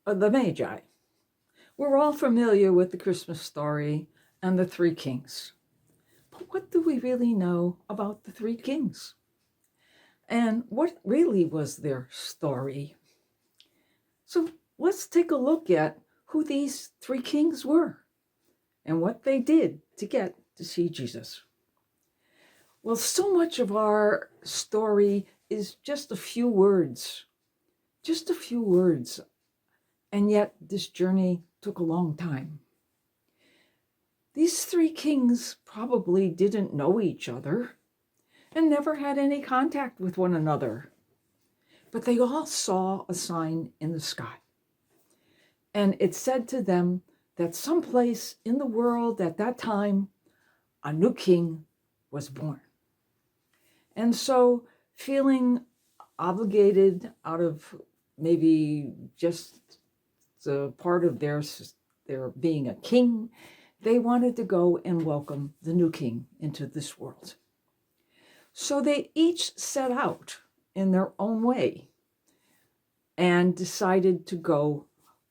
the Magi. We're all familiar with the Christmas story and the three kings. But what do we really know about the three kings? And what really was their story? So let's take a look at who these three kings were and what they did to get to see Jesus. Well, so much of our story is just a few words, and yet this journey took a long time. These three kings probably didn't know each other and never had any contact with one another, but they all saw a sign in the sky. And it said to them that someplace in the world at that time, a new king was born. And so, feeling obligated out of maybe just the part of their being a king, they wanted to go and welcome the new king into this world. So they each set out in their own way and decided to go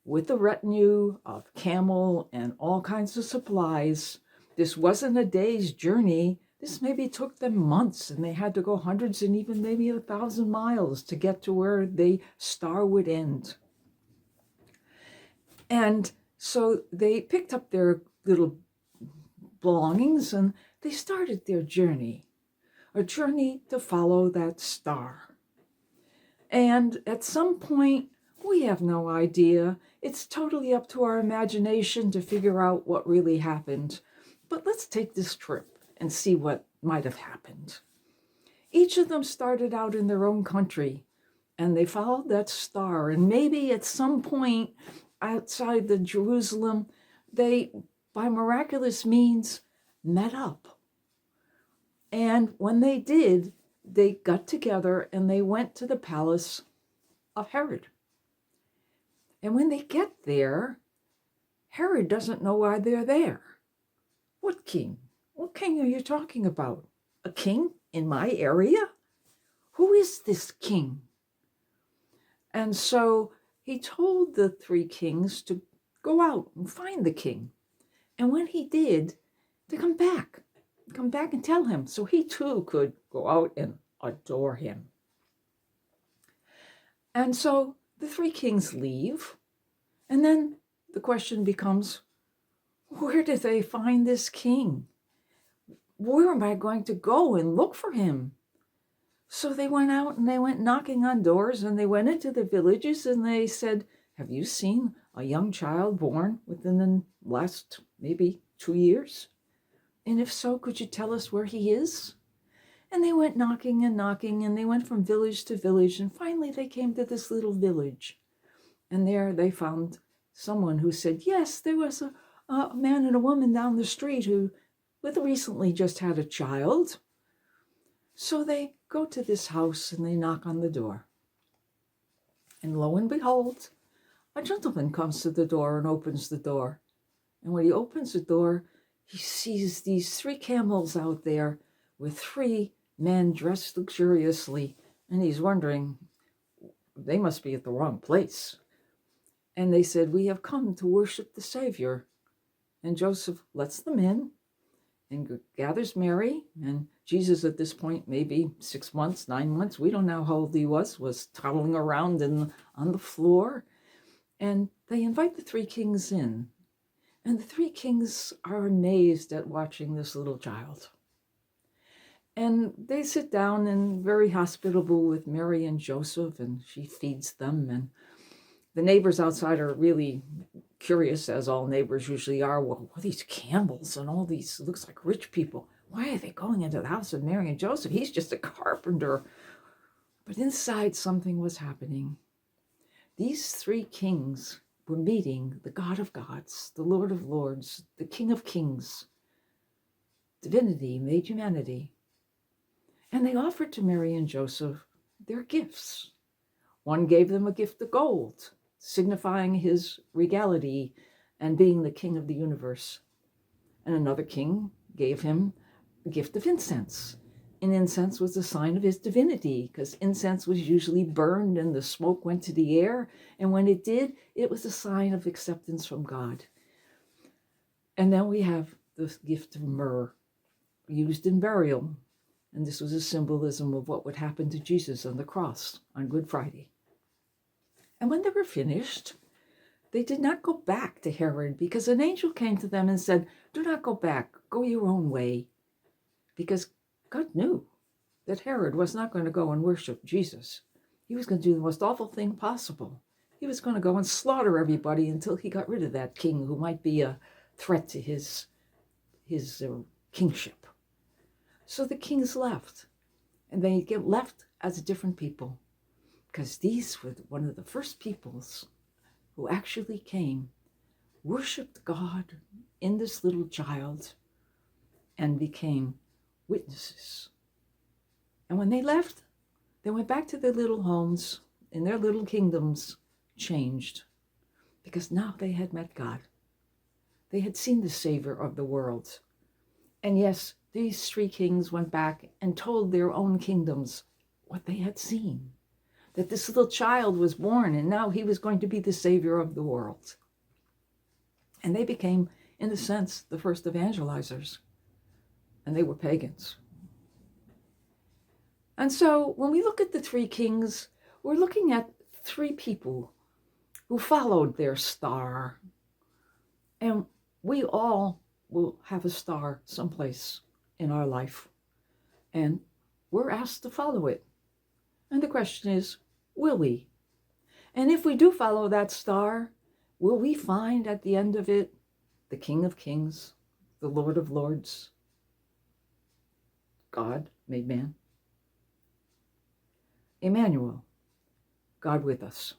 with a retinue of camel and all kinds of supplies. This wasn't a day's journey. This maybe took them months, and they had to go hundreds and even maybe 1,000 miles to get to where the star would end. And so they picked up their little belongings and they started their journey, a journey to follow that star. And at some point, we have no idea. It's totally up to our imagination to figure out what really happened. But let's take this trip and see what might have happened. Each of them started out in their own country, and they followed that star. And maybe at some point outside the Jerusalem, they, by miraculous means, met up. And when they did, they got together and they went to the palace of Herod. And when they get there, Herod doesn't know why they're there. What king? What king are you talking about? A king in my area? Who is this king? And so he told the three kings to go out and find the king. And when he did, to come back and tell him, so he too could go out and adore him. And so the three kings leave, and then the question becomes, where did they find this king? Where am I going to go and look for him? So they went out and they went knocking on doors, and they went into the villages and they said, have you seen a young child born within the last maybe 2 years? And if so, could you tell us where he is? And they went knocking and knocking, and they went from village to village, and finally they came to this little village. And there they found someone who said, yes, there was a man and a woman down the street who recently just had a child. So they go to this house and they knock on the door. And lo and behold, a gentleman comes to the door and opens the door. And when he opens the door, he sees these three camels out there with three men dressed luxuriously. And he's wondering, they must be at the wrong place. And they said, we have come to worship the Savior. And Joseph lets them in and gathers Mary. And Jesus at this point, maybe 6 months, 9 months, we don't know how old he was toddling around on the floor. And they invite the three kings in. And the three kings are amazed at watching this little child. And they sit down and very hospitable with Mary and Joseph, and she feeds them. And the neighbors outside are really curious, as all neighbors usually are. Well, what are these camels and all these, looks like rich people? Why are they going into the house of Mary and Joseph? He's just a carpenter. But inside something was happening. These three kings were meeting the God of gods, the Lord of lords, the King of kings. Divinity made humanity. And they offered to Mary and Joseph their gifts. One gave them a gift of gold, signifying his regality and being the king of the universe. And another king gave him a gift of incense, And incense was a sign of his divinity, because incense was usually burned and the smoke went to the air. And when it did, it was a sign of acceptance from God. And then we have the gift of myrrh, used in burial. And this was a symbolism of what would happen to Jesus on the cross on Good Friday. And when they were finished, they did not go back to Herod, because an angel came to them and said, "Do not go back, go your own way." Because God knew that Herod was not going to go and worship Jesus. He was going to do the most awful thing possible. He was going to go and slaughter everybody until he got rid of that king who might be a threat to his kingship. So the kings left, and they get left as different people, because these were one of the first peoples who actually came, worshipped God in this little child, and became witnesses. And when they left, they went back to their little homes, and their little kingdoms changed, because now they had met God. They had seen the Savior of the world. And yes, these three kings went back and told their own kingdoms what they had seen, that this little child was born, and now he was going to be the Savior of the world. And they became, in a sense, the first evangelizers, and they were pagans. And so when we look at the three kings, we're looking at three people who followed their star. And we all will have a star someplace in our life, and we're asked to follow it. And the question is, will we? And if we do follow that star, will we find at the end of it the King of Kings, the Lord of Lords, God made man? Emmanuel, God with us.